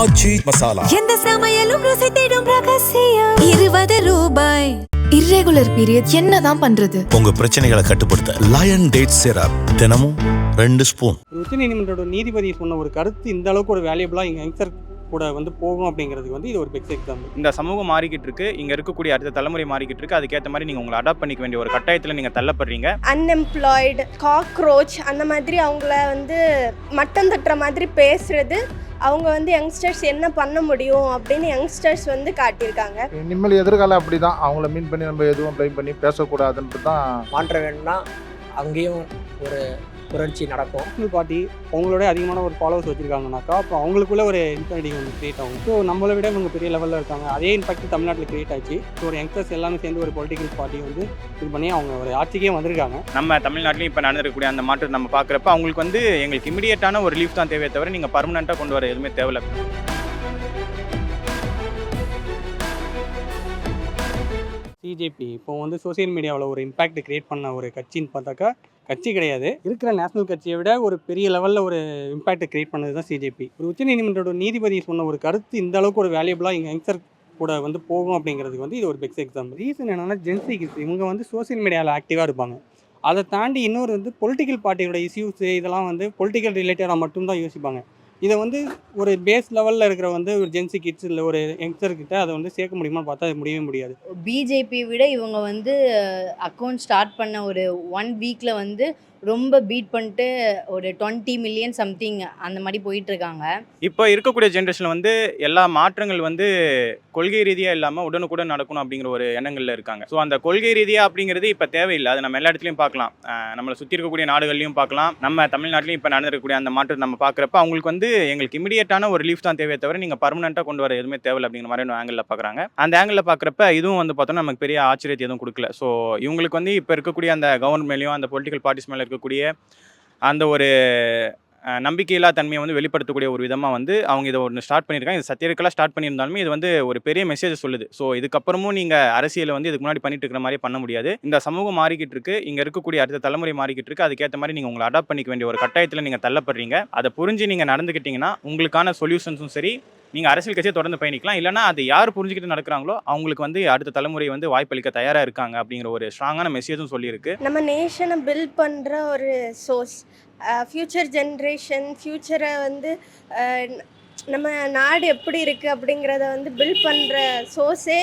ஆச்சி மசாலா. எந்த சமையலும் ருசி தேடும் ரகசியம் 20 ரூபாய். இர்ரெகுலர் பீரியட் என்னதான் பண்றது? உங்க பிரச்சனைகளை கட்டுப்படுத்த லயன் டேட் சிரப் தினமும் 2 ஸ்பூன். உச்சநீதிமன்றோட நீதிபதி சொன்ன ஒரு கருத்து இந்த அளவுக்கு ஒரு வேல்யூபிளா இங்க யங்ஸ்டர் கூட போகும் அப்படிங்கிறதுக்கு இது ஒரு பெஸ்ட் எக்ஸாம்பிள். இந்த சமூகம் மாறிக்கிட்டு இருக்கு, இங்க இருக்கக்கூடிய அடுத்த தலைமுறை மாறிக்கிட்டு இருக்கு. அதுக்கேற்ற மாதிரி நீங்க உங்களை அடாப்ட் பண்ணிக்க வேண்டிய ஒரு கட்டாயத்தில் நீங்க தள்ளப்படுறீங்க. அன்எம்ப்ளாய்டு, காக்ரோச் அந்த மாதிரி அவங்கள மட்டம் தட்டுற மாதிரி பேசுறது, அவங்க யங்ஸ்டர்ஸ் என்ன பண்ண முடியும் அப்படின்னு யங்ஸ்டர்ஸ் காட்டியிருக்காங்க. இனிமேல் எதிர்காலம் அப்படி தான். அவங்கள மீன் பண்ணி நம்ம எதுவும் ப்ளைம் பண்ணி பேசக்கூடாதுன்ட்டு தான். மாற்ற வேணும்னா அங்கேயும் ஒரு புரட்சி நடக்கும். நேஷனல் பார்ட்டி அவங்களோட அதிகமான ஒரு ஃபாலோவர்ஸ் வச்சிருக்காங்கனாக்கா அப்போ அவங்களுக்குள்ள ஒரு இன்ஃபினிட்டி கிரியேட் ஆகும். ஸோ நம்மளை விட இவங்க பெரிய லெவலில் இருக்காங்க. அதே இம்பாக்ட் தமிழ்நாட்டில் கிரியேட் ஆச்சு. ஸோ ஒரு யங்ஸ்டர்ஸ் எல்லாமே சேர்ந்து ஒரு பொலிட்டிக்கல் பார்ட்டி இது பண்ணி அவங்க ஒரு ஆட்சிக்கே வந்திருக்காங்க. நம்ம தமிழ்நாட்டிலையும் இப்போ நடந்திருக்கக்கூடிய அந்த மாற்றத்தை நம்ம பார்க்குறப்ப அவங்களுக்கு எங்களுக்கு இமிடியேட்டான ஒரு ரிலீஃப் தான் தேவையை தவிர நீங்கள் பர்மனெண்ட்டாக கொண்டு வர எதுவுமே தேவையில்லை. சிஜேபி இப்போ சோசியல் மீடியாவில் ஒரு இம்பாக்ட் கிரியேட் பண்ண ஒரு கட்சின்னு பார்த்தாக்கா கட்சி கிடையாது. இருக்கிற நேஷனல் கட்சியை விட ஒரு பெரிய லெவலில் ஒரு இம்பாக்ட் கிரியேட் பண்ணது தான் சிஜேபி. ஒரு உச்சநீதிமன்றோட நீதிபதி சொன்ன ஒரு கருத்து இந்த அளவுக்கு ஒரு வேல்யூபிளாக இங்கே யங்ஸ்டர் கூட போகும் அப்படிங்கிறதுக்கு இது ஒரு பெஸ்ட் எக்ஸாம்பிள். ரீசன் என்னென்னா ஜென்சி கிட்ஸ் இவங்க சோசியல் மீடியாவில் ஆக்டிவாக இருப்பாங்க. அதை தாண்டி இன்னொரு பொலிட்டிக்கல் பார்ட்டியோட இஷ்யூஸ் இதெல்லாம் பொலிட்டிக்கல் ரிலேட்டடாக மட்டும்தான் யோசிப்பாங்க. இதை ஒரு பேஸ் லெவலில் இருக்கிற ஒரு ஜென்சி கிட்ஸ் இல்லை ஒரு யங்ஸ்டர்கிட்ட அதை சேர்க்க முடியுமான்னு பார்த்தா அது முடியவே முடியாது. பிஜேபி விட இவங்க அக்கௌண்ட் ஸ்டார்ட் பண்ண ஒரு 1 வீக்கில் ரொம்ப பீட் பண்ணிட்டு ஒரு 20 மில்லியன் சம்திங் அந்த மாதிரி போயிட்டுருக்காங்க. இப்போ இருக்கக்கூடிய ஜென்ரேஷனில் எல்லா மாற்றங்கள் கொள்கை ரீதியாக இல்லாமல் உடனுக்குடன் நடக்கணும் அப்படிங்கிற ஒரு எண்ணங்களில் இருக்காங்க. ஸோ அந்த கொள்கை ரீதியாக அப்படிங்கிறது இப்போ தேவையில்லை. அது நம்ம எல்லா இடத்துலையும் பார்க்கலாம். நம்மளை சுற்றி இருக்கக்கூடிய நாடுகள்லையும் பார்க்கலாம். நம்ம தமிழ்நாட்டிலையும் இப்போ நடந்திருக்கக்கூடிய அந்த மாற்றத்தை நம்ம பார்க்குறப்ப அவங்களுக்கு எங்களுக்கு இமிடியேட்டான ஒரு ரிலீஃப் தான் தேவையை தவிர நீங்கள் பர்மனெண்ட்டாக கொண்டு வர எதுவுமே தேவையில்லை அப்படிங்கிற மாதிரி ஆங்கிளில் பார்க்குறாங்க. அந்த ஆங்கிளில் பார்க்குறப்ப இதுவும் பார்த்தோன்னா நமக்கு பெரிய ஆச்சரியத்தை எதுவும் கொடுக்கல. ஸோ இவங்களுக்கு இப்போ இருக்கக்கூடிய அந்த கவர்மெண்ட் மேலேயும் அந்த பொலிட்டிக்கல் பார்ட்டிஸ் மேலே இருக்கக்கூடிய அந்த ஒரு நம்பிக்கையில்லா தன்மையை வெளிப்படுத்தக்கூடிய ஒரு விதமாக அவங்க இதை ஒன்று ஸ்டார்ட் பண்ணியிருக்காங்க. இது சத்தியர்களாக ஸ்டார்ட் பண்ணியிருந்தாலுமே இது ஒரு பெரிய மெசேஜ் சொல்லுது. ஸோ இதுக்கப்புறமும் நீங்கள் அரசியலை இதுக்கு முன்னாடி பண்ணிட்டு இருக்கிற மாதிரி பண்ண முடியாது. இந்த சமூகம் மாறிக்கிட்டு இருக்கு, இங்கே இருக்கக்கூடிய அடுத்த தலைமுறை மாறிக்கிட்டு இருக்கு. அதுக்கேற்ற மாதிரி நீங்கள் உங்களை அடாப்ட் பண்ணிக்க வேண்டிய ஒரு கட்டாயத்தில் நீங்கள் தள்ளப்படுறீங்க. அதை புரிஞ்சு நீங்கள் நடந்துக்கிட்டீங்கன்னா உங்களுக்கான சொல்யூஷன்ஸும் சரி, நீங்கள் அரசியல் கட்சியை தொடர்ந்து பயணிக்கலாம். இல்லைனா அது யார் புரிஞ்சுக்கிட்டு நடக்கிறாங்களோ அவங்களுக்கு அடுத்த தலைமுறை வாய்ப்பளிக்க தயாராக இருக்காங்க அப்படிங்கிற ஒரு ஸ்ட்ராங்கான மெசேஜும் சொல்லியிருக்கு. நம்ம நேஷனை பில்ட் பண்ணுற ஒரு சோர்ஸ், ஃப்யூச்சர் ஜென்ரேஷன், ஃப்யூச்சரை நம்ம நாடு எப்படி இருக்குது அப்படிங்கிறத பில்ட் பண்ணுற சோர்ஸே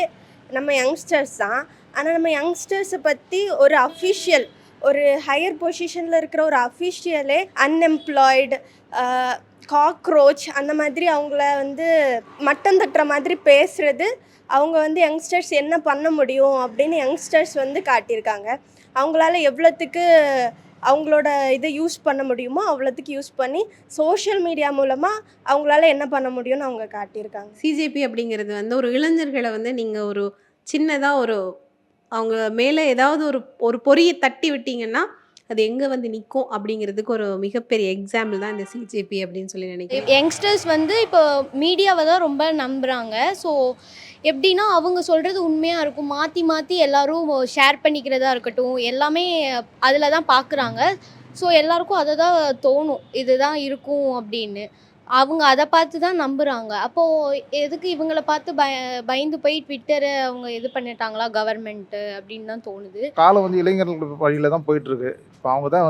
நம்ம யங்ஸ்டர்ஸ் தான். ஆனால் நம்ம யங்ஸ்டர்ஸை பற்றி ஒரு அஃபிஷியல், ஒரு ஹையர் பொசிஷனில் இருக்கிற ஒரு அஃபிஷியலே அன்எம்ப்ளாய்டு, காக்ரோச் அந்த மாதிரி அவங்கள மட்டம் தட்டுற மாதிரி பேசுகிறது, அவங்க யங்ஸ்டர்ஸ் என்ன பண்ண முடியும் அப்படின்னு யங்ஸ்டர்ஸ் காட்டியிருக்காங்க. அவங்களால எவ்வளோத்துக்கு அவங்களோட இதை யூஸ் பண்ண முடியுமோ அவ்வளோத்துக்கு யூஸ் பண்ணி சோஷியல் மீடியா மூலமாக அவங்களால என்ன பண்ண முடியும்னு அவங்க காட்டியிருக்காங்க. சிஜேபி அப்படிங்கிறது ஒரு இளைஞர்களை நீங்கள் ஒரு சின்னதாக அவங்க மேலே ஏதாவது ஒரு பொறியை தட்டி விட்டீங்கன்னா அது எங்கே நிற்கும் அப்படிங்கிறதுக்கு ஒரு மிகப்பெரிய எக்ஸாம்பிள் தான் இந்த சிஜேபி அப்படின்னு சொல்லி நினைக்கிறேன். யங்ஸ்டர்ஸ் இப்போ மீடியாவை தான் ரொம்ப நம்புகிறாங்க. ஸோ எப்படின்னா அவங்க சொல்கிறது உண்மையாக இருக்கும், மாற்றி மாற்றி எல்லோரும் ஷேர் பண்ணிக்கிறதா இருக்கட்டும், எல்லாமே அதில் தான் பார்க்குறாங்க. ஸோ எல்லாருக்கும் அதை தான் தோணும், இதுதான் இருக்கும் அப்படின்னு. அவங்க அதை பார்த்து தான் நம்புகிறாங்க. அப்போது எதுக்கு இவங்களை பார்த்து பயந்து போய் ட்விட்டரை அவங்க இது பண்ணிட்டாங்களா கவர்மெண்ட்டு அப்படின்னு தான் தோணுது. காலம் இளைஞர்கள் வழியில் தான் போயிட்டுருக்கு. இப்போ அவங்க தான்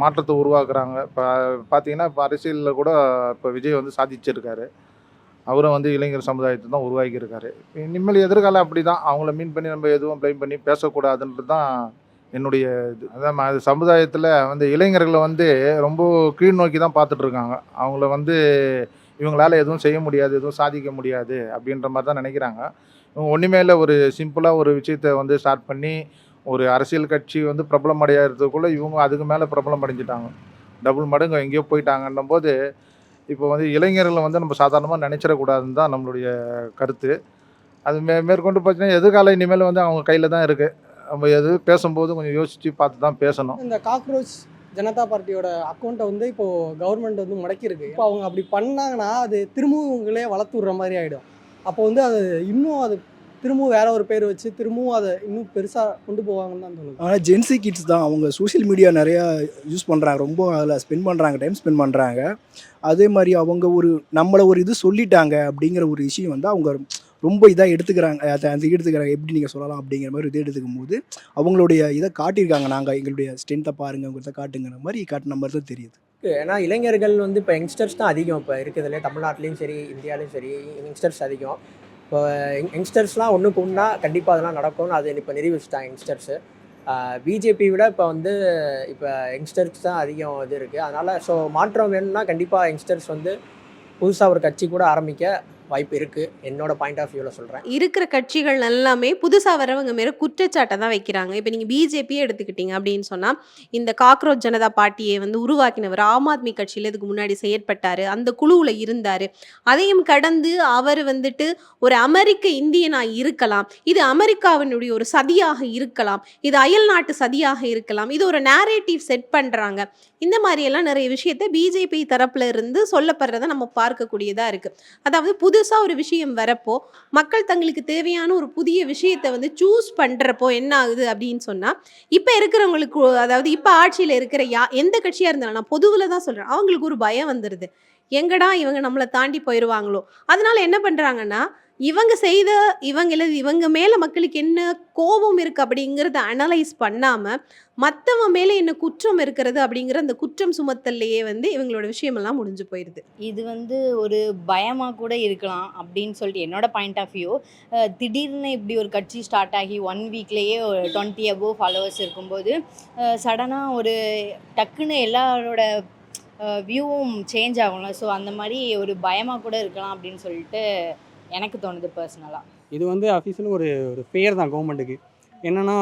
மாற்றத்தை உருவாக்குறாங்க. இப்போ பார்த்தீங்கன்னா இப்போ அரசியலில் கூட இப்போ விஜய் சாதிச்சிருக்காரு. அவரும் இளைஞர் சமுதாயத்தை தான் உருவாக்கியிருக்காரு. இனிமேல் எதிர்காலம் அப்படி தான். அவங்கள மீன் பண்ணி நம்ம எதுவும் ப்ளைம் பண்ணி பேசக்கூடாதுன்றது தான் என்னுடைய இது. அதான் சமுதாயத்தில் இளைஞர்களை ரொம்ப கீழ் நோக்கி தான் பார்த்துட்ருக்காங்க. அவங்கள இவங்களால் எதுவும் செய்ய முடியாது, எதுவும் சாதிக்க முடியாது அப்படின்ற மாதிரி தான் நினைக்கிறாங்க. இவங்க ஒன்றுமே இல்லை, ஒரு சிம்பிளாக ஒரு விஷயத்தை ஸ்டார்ட் பண்ணி ஒரு அரசியல் கட்சி பிரபலம் அடையிறதுக்குள்ளே இவங்க அதுக்கு மேலே பிரபலம் அடைஞ்சிட்டாங்க. டபுள் மடங்கு எங்கேயோ போயிட்டாங்கன்னும் போது இப்போ இளைஞர்களை நம்ம சாதாரணமாக நினச்சிடக்கூடாதுன்னு தான் நம்மளுடைய கருத்து. அது மேற்கொண்டு பார்த்தீங்கன்னா எதிர்காலம் இனிமேல் அவங்க கையில் தான் இருக்குது. நம்ம எது பேசும்போது கொஞ்சம் யோசித்து பார்த்து தான் பேசணும். இந்த காக்ரோச் ஜனதா பார்ட்டியோட அக்கௌண்ட்டை இப்போது கவர்மெண்ட் முடக்கியிருக்கு. இப்போ அவங்க அப்படி பண்ணாங்கன்னா அது திரும்பவும் இவங்களே வளர்த்து விடுற மாதிரி ஆகிடும். அப்போ அது இன்னும் அது திரும்பவும் வேற ஒரு பேர் வச்சு திரும்பவும் அதை இன்னும் பெருசாக கொண்டு போவாங்கன்னு தான் தோணுது. ஆனால் ஜென்சி கிட்ஸ் தான் அவங்க சோஷியல் மீடியா நிறையா யூஸ் பண்ணுறாங்க, ரொம்ப அதில் ஸ்பெண்ட் பண்ணுறாங்க, டைம் ஸ்பெண்ட் பண்ணுறாங்க. அதே மாதிரி அவங்க நம்மளை ஒரு இது சொல்லிட்டாங்க அப்படிங்கிற ஒரு விஷயம் வந்து அவங்க ரொம்ப இதாக எடுத்துக்கிறாங்க. அந்த எடுத்துக்கிறாங்க எப்படி நீங்கள் சொல்லலாம் அப்படிங்கிற மாதிரி இது எடுத்துக்கும் போது அவங்களுடைய இதை காட்டியிருக்காங்க. நாங்கள் எங்களுடைய ஸ்ட்ரென்த்தை பாருங்கள், உங்கள்கிட்ட காட்டுங்கிற மாதிரி காட்டின மாதிரி தான் தெரியுது. ஏன்னா இளைஞர்கள் வந்து இப்போ யங்ஸ்டர்ஸ் தான் அதிகம் இப்போ இருக்குதுல்ல, தமிழ்நாட்டிலையும் சரி இந்தியாவிலையும் சரி யங்ஸ்டர்ஸ் அதிகம். இப்போ யங்ஸ்டர்ஸ்லாம் ஒன்றுக்கு ஒன்றா கண்டிப்பாக அதெல்லாம் நடக்கும்னு அது இப்போ நிரூபிச்சிட்டாங்க யங்ஸ்டர்ஸு. பிஜேபி விட இப்போ வந்து இப்போ யங்ஸ்டர்ஸ் தான் அதிகம் இது இருக்குது. அதனால் ஸோ மாற்றம் வேணும்னா கண்டிப்பாக யங்ஸ்டர்ஸ் வந்து புதுசாக ஒரு கட்சி கூட ஆரம்பிக்க வாய்ப்பு இருக்குது, என்னோட பாயிண்ட் ஆஃப் வியூவில் சொல்கிறேன். இருக்கிற கட்சிகள் எல்லாமே புதுசாக வரவங்க மேலே குற்றச்சாட்டை தான் வைக்கிறாங்க. இப்போ நீங்கள் பிஜேபியே எடுத்துக்கிட்டீங்க அப்படின்னு சொன்னால், இந்த காக்ரோச் ஜனதா பார்ட்டியை வந்து உருவாக்கினவர் ஆம் ஆத்மி கட்சியில் இதுக்கு முன்னாடி செயற்பட்டார், அந்த குழுவில் இருந்தார். அதையும் கடந்து அவர் வந்துட்டு ஒரு அமெரிக்க இந்தியனாக இருக்கலாம், இது அமெரிக்காவினுடைய ஒரு சதியாக இருக்கலாம், இது அயல் நாட்டு சதியாக இருக்கலாம், இது ஒரு நேரேட்டிவ் செட் பண்ணுறாங்க. இந்த மாதிரியெல்லாம் நிறைய விஷயத்த பிஜேபி தரப்புல இருந்து சொல்லப்படுறத நம்ம பார்க்கக்கூடியதாக இருக்குது. அதாவது புதுசாக ஒரு விஷயம் வரப்போ மக்கள் தங்களுக்கு தேவையான ஒரு புதிய விஷயத்தை வந்து சூஸ் பண்ணுறப்போ என்ன ஆகுது அப்படின்னு சொன்னால், இப்போ இருக்கிறவங்களுக்கு, அதாவது இப்போ ஆட்சியில் இருக்கிற எந்த கட்சியாக இருந்தாலும் நான் பொதுவில் தான் சொல்கிறேன், அவங்களுக்கு ஒரு பயம் வந்துடுது, எங்கடா இவங்க நம்மளை தாண்டி போயிடுவாங்களோ. அதனால என்ன பண்ணுறாங்கன்னா, இவங்க மேலே மக்களுக்கு என்ன கோபம் இருக்குது அப்படிங்கிறத அனலைஸ் பண்ணாமல் மற்றவன் மேலே என்ன குற்றம் இருக்கிறது அப்படிங்கிற அந்த குற்றம் சுமத்தல்லையே வந்து இவங்களோட விஷயமெல்லாம் முடிஞ்சு போயிடுது. இது வந்து ஒரு பயமாக கூட இருக்கலாம் அப்படின்னு சொல்லிட்டு என்னோட பாயிண்ட் ஆஃப் வியூ. திடீர்னு இப்படி ஒரு கட்சி ஸ்டார்ட் ஆகி 1 வீக்லேயே 20 above ஃபாலோவர்ஸ் இருக்கும்போது சடனாக ஒரு டக்குன்னு எல்லாரோட வியூவும் சேஞ்ச் ஆகும்ல. ஸோ அந்த மாதிரி ஒரு பயமாக கூட இருக்கலாம் அப்படின்னு சொல்லிட்டு எனக்கு தோணுது பர்சனலாக. இது வந்து அஃபீஷியலாக ஒரு பேர் தான் கவர்மெண்ட்டுக்கு. என்னென்னா,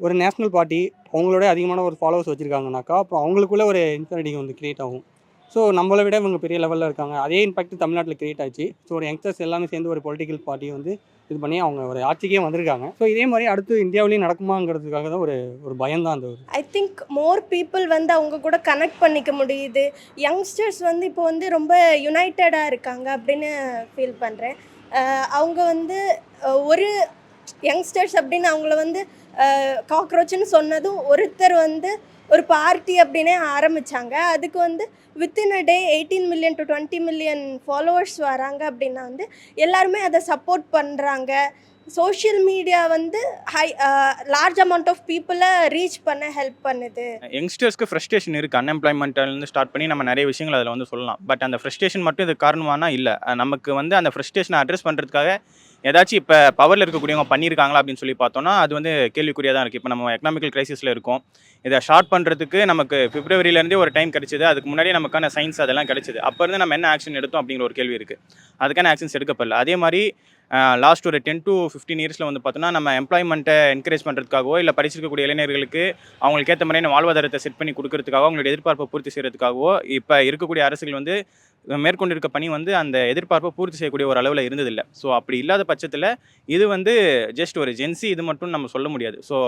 ஒரு நேஷ்னல் பார்ட்டி அவங்களோட அதிகமான ஒரு ஃபாலோவர்ஸ் வச்சுருக்காங்கனாக்கா அப்புறம் அவங்களுக்குள்ள ஒரு இன்ஃபினிட்டி வந்து க்ரியேட் ஆகும். ஸோ நம்மளை விட இவங்க பெரிய லெவலில் இருக்காங்க, அதே இம்பாக்ட் தமிழ்நாட்டில் க்ரியேட் ஆச்சு. ஸோ ஒரு யங்ஸ்டர்ஸ் எல்லாமே சேர்ந்து ஒரு பொலிட்டிக்கல் பார்ட்டியை வந்து இது பண்ணி அவங்க ஒரு ஆட்சிக்கே வந்திருக்காங்க. ஸோ இதே மாதிரி அடுத்து இந்தியாவிலையும் நடக்குமாங்கிறதுக்காக தான் ஒரு பயம் தான். அந்த ஐ திங்க் மோர் பீப்புள் வந்து அவங்க கூட கனெக்ட் பண்ணிக்க முடியுது. யங்ஸ்டர்ஸ் வந்து இப்போ வந்து ரொம்ப யுனைட்டடாக இருக்காங்க அப்படின்னு ஃபீல் பண்ணுறேன். அவங்க வந்து ஒரு யங்ஸ்டர்ஸ் அப்படின்னு அவங்கள வந்து காக்ரோச்னு சொன்னதும் ஒருத்தர் வந்து ஒரு பார்ட்டி அப்படின்னே ஆரம்பித்தாங்க. அதுக்கு வந்து within a day 18 million to 20 million followers வராங்க அப்படின்னா வந்து எல்லாருமே அதை சப்போர்ட் பண்ணுறாங்க. சோஷியல் மீடியா வந்து லார்ஜ் அமௌண்ட் ஆஃப் பீப்புளை ரீச் பண்ண ஹெல்ப் பண்ணுது. யங்ஸ்டர்ஸ்க்கு ஃப்ரஸ்ட்ரேஷன் இருக்குது, அன்எம்ப்ளாய்மெண்ட்லேருந்து ஸ்டார்ட் பண்ணி நம்ம நிறைய விஷயங்கள் அதில் வந்து சொல்லலாம். பட் அந்த ஃப்ரஸ்ட்ரேஷன் மட்டும் இது காரணமானா இல்லை, நமக்கு வந்து அந்த ஃப்ரஸ்ட்ரேஷனை அட்ரஸ் பண்ணுறதுக்காக ஏதாச்சும் இப்போ பவரில் இருக்கக்கூடியவங்க பண்ணியிருக்காங்களா அப்படின்னு சொல்லி பார்த்தோன்னா அது வந்து கேள்விக்குறியாக தான் இருக்குது. இப்போ நம்ம எக்கனாமிக்கல் கிரைசிஸில் இருக்கோம், இதை ஷார்ட் பண்ணுறதுக்கு நமக்கு பிப்ரவரியிலேருந்தே ஒரு டைம் கிடச்சிது, அதுக்கு முன்னாடியே நமக்கான சயின்ஸ் அதெல்லாம் கிடச்சிது. அப்போ இருந்து நம்ம என்ன ஆக்ஷன் எடுத்தோம் அப்படிங்கிற ஒரு கேள்வி இருக்குது, அதுக்கான ஆக்ஷன்ஸ் எடுக்கப்படல. அதே மாதிரி லாஸ்ட் ஒரு 10 to 15 இயர்ஸில் வந்து பார்த்தோன்னா நம்ம எம்ப்ளாய்மெண்ட்டை என்கரேஜ் பண்ணுறதுக்காகவோ இல்லை படிச்சிருக்கக்கூடிய இளைஞர்களுக்கு அவங்களுக்கு ஏற்ற மாதிரியான வாழ்வாதாரத்தை செட் பண்ணி கொடுக்கறதுக்காகவோ அவங்களுடைய எதிர்பார்ப்பை பூர்த்தி செய்கிறதுக்காகவோ இப்போ இருக்கக்கூடிய அரசுகள் வந்து மேற்கொண்டு இருக்க பணி வந்து அந்த எதிர்பார்ப்பை பூர்த்தி செய்யக்கூடிய ஒரு அளவில் இருந்ததில்லை. ஸோ அப்படி இல்லாத பட்சத்தில் இது வந்து ஜஸ்ட் ஒரு ஜென்சி இது மட்டும் நம்ம சொல்ல முடியாது. ஸோ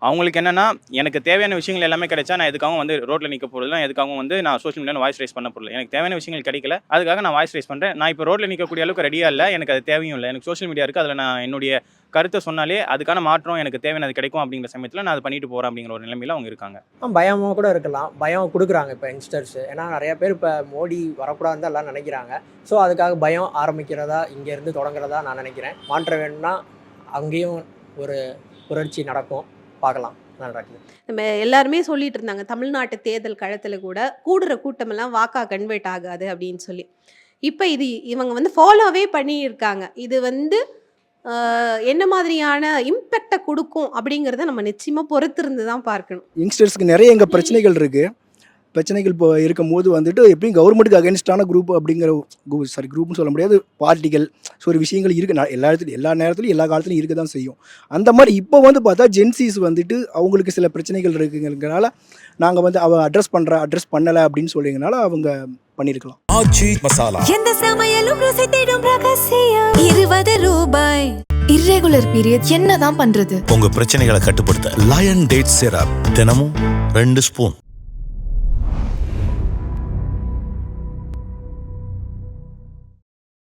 அவங்களுக்கு என்னென்னா, எனக்கு தேவையான விஷயங்கள் எல்லாமே கிடைச்சா நான் எதுக்காகவும் வந்து ரோட்டில் நிற்க போகிறதுலாம், எதுக்காகவும் வந்து நான் சோஷியல் மீடியாவில் வாய்ஸ் ரைஸ் பண்ண போகிறல. எனக்கு தேவையான விஷயங்கள் கிடைக்கல, அதுக்காக நான் வாய்ஸ் ரைஸ் பண்ணுறேன். நான் இப்போ ரோட்டில் நிற்கக்கூடிய அளவுக்கு ரெடியாக இல்லை, எனக்கு அது தேவையும் இல்லை. எனக்கு சோஷியல் மீடியா இருக்குது, அதில் நான் என்னுடைய கருத்தை சொன்னாலே அதுக்கான மாற்றம் எனக்கு தேவையானது கிடைக்கும் அப்படிங்கிற சமயத்தில் நான் அதை பண்ணிட்டு போகிறேன் அப்படிங்கிற ஒரு நிலைமையில் அவங்க இருக்காங்க. பயமாக கூட இருக்கலாம், பயம் கொடுக்குறாங்க இப்போ யங்ஸ்டர்ஸ். ஏன்னா நிறைய பேர் இப்போ மோடி வரக்கூடாதுன்னு தான் எல்லாம் நினைக்கிறாங்க. ஸோ அதுக்காக பயம் ஆரம்பிக்கிறதா இங்கேருந்து தொடங்குறதா நான் நினைக்கிறேன். மாற்றம் வேணும்னா அங்கேயும் ஒரு புரட்சி நடக்கும், பார்க்கலாம். நம்ம எல்லாருமே சொல்லிட்டு இருந்தாங்க, தமிழ்நாட்டு தேர்தல் களத்தில் கூட கூடுற கூட்டமெல்லாம் வாக்கா கன்வெர்ட் ஆகாது அப்படின்னு சொல்லி. இப்போ இவங்க வந்து ஃபாலோவே பண்ணியிருக்காங்க. இது வந்து என்ன மாதிரியான இம்பேக்டை கொடுக்கும் அப்படிங்கிறத நம்ம நிச்சயமாக பொறுத்திருந்து தான் பார்க்கணும். யங்ஸ்டர்ஸ்க்கு நிறைய எங்கள் பிரச்சனைகள் இருக்குது. பிரச்சனைகள் இப்போ இருக்கும் போது வந்துட்டு எப்படியும் கவர்மெண்ட்டுக்கு அகேன்ஸ்டான குரூப் அப்படிங்கிற குரூப்னு சொல்ல முடியாது, பார்ட்டிகள், ஸோ ஒரு விஷயங்கள் இருக்குது எல்லா நேரத்துலையும் எல்லா காலத்துலையும் இருக்க தான் செய்யும். அந்த மாதிரி இப்போ வந்து பார்த்தா ஜென்சிஸ் வந்துட்டு அவங்களுக்கு சில பிரச்சனைகள் இருக்குங்கிறதுனால நாங்கள் வந்து அட்ரஸ் பண்ணலை அப்படின்னு சொல்லிங்கனால அவங்க பண்ணியிருக்கலாம். ஆச்சி மசாலா எந்த சமையலும் ருசி தேடும் ரகசியம் 20 ரூபாய். இர்ரெகுலர் பீரியட் என்னதான் பண்றது? உங்க பிரச்சனைகளை கட்டுப்படுத்த லயன் டேட் சிரப் தினமும் 2 ஸ்பூன்.